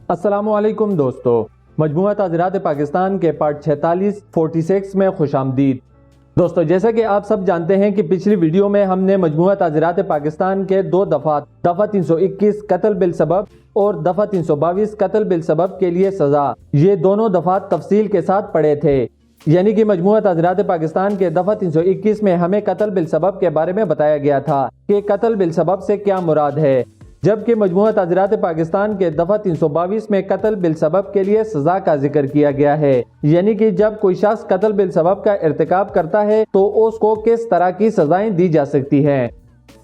السلام علیکم دوستو، مجموعہ تعزیرات پاکستان کے پارٹ 46 میں خوش آمدید۔ دوستو، جیسا کہ آپ سب جانتے ہیں کہ پچھلی ویڈیو میں ہم نے مجموعہ تعزیرات پاکستان کے دو دفعات دفعہ 321 قتل بالسبب اور دفعہ 322 قتل بالسبب کے لیے سزا، یہ دونوں دفعات تفصیل کے ساتھ پڑھے تھے۔ یعنی کہ مجموعہ تعزیرات پاکستان کے دفعہ 321 میں ہمیں قتل بالسبب کے بارے میں بتایا گیا تھا کہ قتل بالسبب سے کیا مراد ہے، جبکہ مجموعہ تعزیرات پاکستان کے دفعہ 322 میں قتل بالسبب کے لیے سزا کا ذکر کیا گیا ہے، یعنی کہ جب کوئی شخص قتل بالسبب کا ارتکاب کرتا ہے تو اس کو کس طرح کی سزائیں دی جا سکتی ہیں۔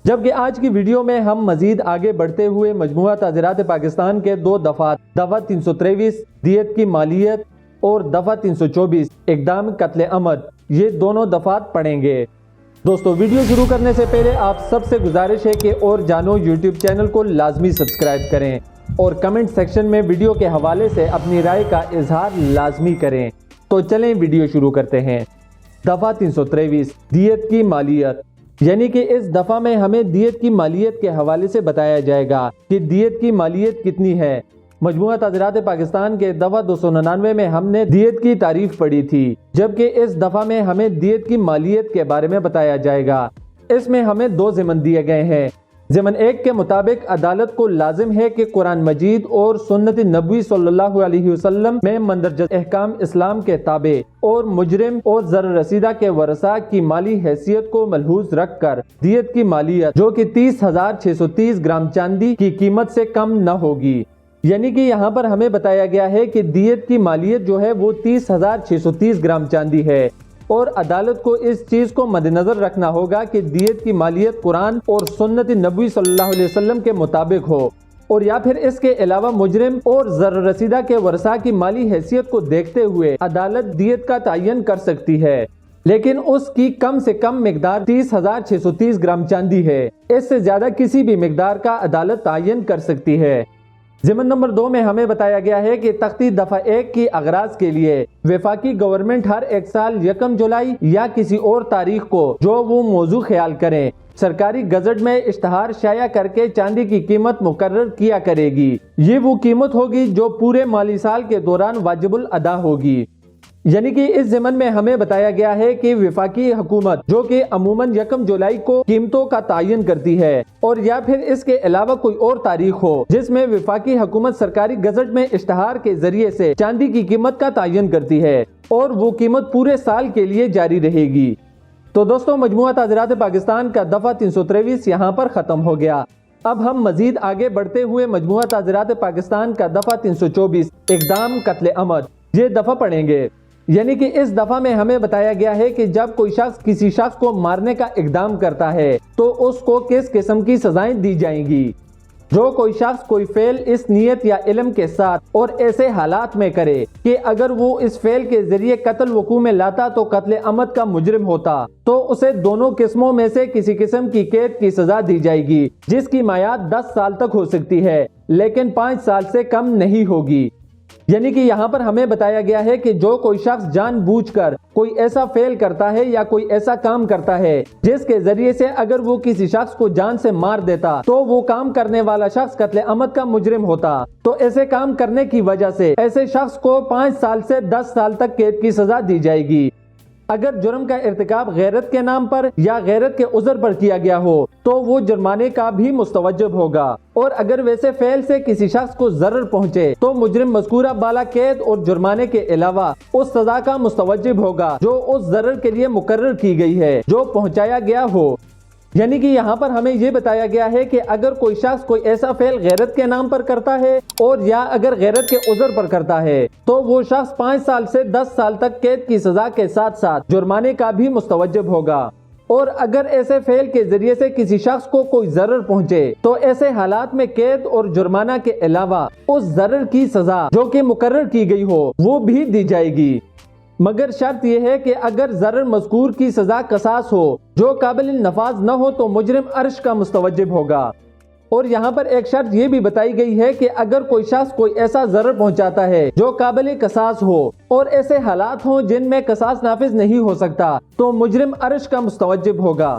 جبکہ آج کی ویڈیو میں ہم مزید آگے بڑھتے ہوئے مجموعہ تعزیرات پاکستان کے دو دفعات دفعہ 323 دیت کی مالیت اور دفعہ 324 اقدام قتل عمد، یہ دونوں دفعات پڑھیں گے۔ دوستو، ویڈیو شروع کرنے سے پہلے آپ سب سے گزارش ہے کہ اور جانو یوٹیوب چینل کو لازمی سبسکرائب کریں اور کمنٹ سیکشن میں ویڈیو کے حوالے سے اپنی رائے کا اظہار لازمی کریں۔ تو چلیں ویڈیو شروع کرتے ہیں۔ دفعہ 323 دیت کی مالیت، یعنی کہ اس دفعہ میں ہمیں دیت کی مالیت کے حوالے سے بتایا جائے گا کہ دیت کی مالیت کتنی ہے۔ مجموعہ تعزیرات پاکستان کے دفعہ 299 میں ہم نے دیت کی تعریف پڑھی تھی، جبکہ اس دفعہ میں ہمیں دیت کی مالیت کے بارے میں بتایا جائے گا۔ اس میں ہمیں دو ضمن دیے گئے ہیں۔ ضمن ایک کے مطابق عدالت کو لازم ہے کہ قرآن مجید اور سنت نبوی صلی اللہ علیہ وسلم میں مندرجہ احکام اسلام کے تابع اور مجرم اور زر رسیدہ کے ورثاء کی مالی حیثیت کو ملحوظ رکھ کر دیت کی مالیت جو کہ 30,630 گرام چاندی کی قیمت سے کم نہ ہوگی۔ یعنی کہ یہاں پر ہمیں بتایا گیا ہے کہ دیت کی مالیت جو ہے وہ 30,630 گرام چاندی ہے، اور عدالت کو اس چیز کو مد نظر رکھنا ہوگا کہ دیت کی مالیت قرآن اور سنت نبوی صلی اللہ علیہ وسلم کے مطابق ہو، اور یا پھر اس کے علاوہ مجرم اور زر رسیدہ کے ورثاء کی مالی حیثیت کو دیکھتے ہوئے عدالت دیت کا تعین کر سکتی ہے، لیکن اس کی کم سے کم مقدار 30,630 گرام چاندی ہے۔ اس سے زیادہ کسی بھی مقدار کا عدالت تعین کر سکتی ہے۔ ضمن نمبر 2 میں ہمیں بتایا گیا ہے کہ تختی دفعہ 1 کی اغراض کے لیے وفاقی گورنمنٹ ہر ایک سال 1 جولائی یا کسی اور تاریخ کو جو وہ موضوع خیال کریں سرکاری گزٹ میں اشتہار شائع کر کے چاندی کی قیمت مقرر کیا کرے گی۔ یہ وہ قیمت ہوگی جو پورے مالی سال کے دوران واجب الادا ہوگی۔ یعنی کہ اس ضمن میں ہمیں بتایا گیا ہے کہ وفاقی حکومت جو کہ عموماً 1 جولائی کو قیمتوں کا تعین کرتی ہے، اور یا پھر اس کے علاوہ کوئی اور تاریخ ہو جس میں وفاقی حکومت سرکاری گزٹ میں اشتہار کے ذریعے سے چاندی کی قیمت کا تعین کرتی ہے، اور وہ قیمت پورے سال کے لیے جاری رہے گی۔ تو دوستو، مجموعہ تعزیرات پاکستان کا دفعہ 323 یہاں پر ختم ہو گیا۔ اب ہم مزید آگے بڑھتے ہوئے مجموعہ تعزیرات پاکستان کا دفعہ 324 اقدام قتل عمد، یہ دفعہ پڑھیں گے۔ یعنی کہ اس دفعہ میں ہمیں بتایا گیا ہے کہ جب کوئی شخص کسی شخص کو مارنے کا اقدام کرتا ہے تو اس کو کس قسم کی سزائیں دی جائیں گی۔ جو کوئی شخص کوئی فعل اس نیت یا علم کے ساتھ اور ایسے حالات میں کرے کہ اگر وہ اس فعل کے ذریعے قتل وقوع میں لاتا تو قتل عمد کا مجرم ہوتا، تو اسے دونوں قسموں میں سے کسی قسم کی قید کی سزا دی جائے گی، جس کی میعاد 10 سال تک ہو سکتی ہے، لیکن 5 سال سے کم نہیں ہوگی۔ یعنی کہ یہاں پر ہمیں بتایا گیا ہے کہ جو کوئی شخص جان بوجھ کر کوئی ایسا فعل کرتا ہے یا کوئی ایسا کام کرتا ہے جس کے ذریعے سے اگر وہ کسی شخص کو جان سے مار دیتا تو وہ کام کرنے والا شخص قتل عمد کا مجرم ہوتا، تو ایسے کام کرنے کی وجہ سے ایسے شخص کو 5 سال سے 10 سال تک قید کی سزا دی جائے گی۔ اگر جرم کا ارتکاب غیرت کے نام پر یا غیرت کے عذر پر کیا گیا ہو تو وہ جرمانے کا بھی مستوجب ہوگا، اور اگر ویسے فعل سے کسی شخص کو ضرر پہنچے تو مجرم مذکورہ بالا قید اور جرمانے کے علاوہ اس سزا کا مستوجب ہوگا جو اس ضرر کے لیے مقرر کی گئی ہے جو پہنچایا گیا ہو۔ یعنی کہ یہاں پر ہمیں یہ بتایا گیا ہے کہ اگر کوئی شخص کوئی ایسا فعل غیرت کے نام پر کرتا ہے اور یا اگر غیرت کے عذر پر کرتا ہے تو وہ شخص 5 سال سے 10 سال تک قید کی سزا کے ساتھ ساتھ جرمانے کا بھی مستوجب ہوگا، اور اگر ایسے فعل کے ذریعے سے کسی شخص کو کوئی ضرر پہنچے تو ایسے حالات میں قید اور جرمانہ کے علاوہ اس ضرر کی سزا جو کہ مقرر کی گئی ہو وہ بھی دی جائے گی، مگر شرط یہ ہے کہ اگر ضرر مذکور کی سزا قصاص ہو جو قابل نفاذ نہ ہو تو مجرم عرش کا مستوجب ہوگا۔ اور یہاں پر ایک شرط یہ بھی بتائی گئی ہے کہ اگر کوئی شخص کوئی ایسا ضرر پہنچاتا ہے جو قابل قصاص ہو اور ایسے حالات ہوں جن میں قصاص نافذ نہیں ہو سکتا تو مجرم عرش کا مستوجب ہوگا۔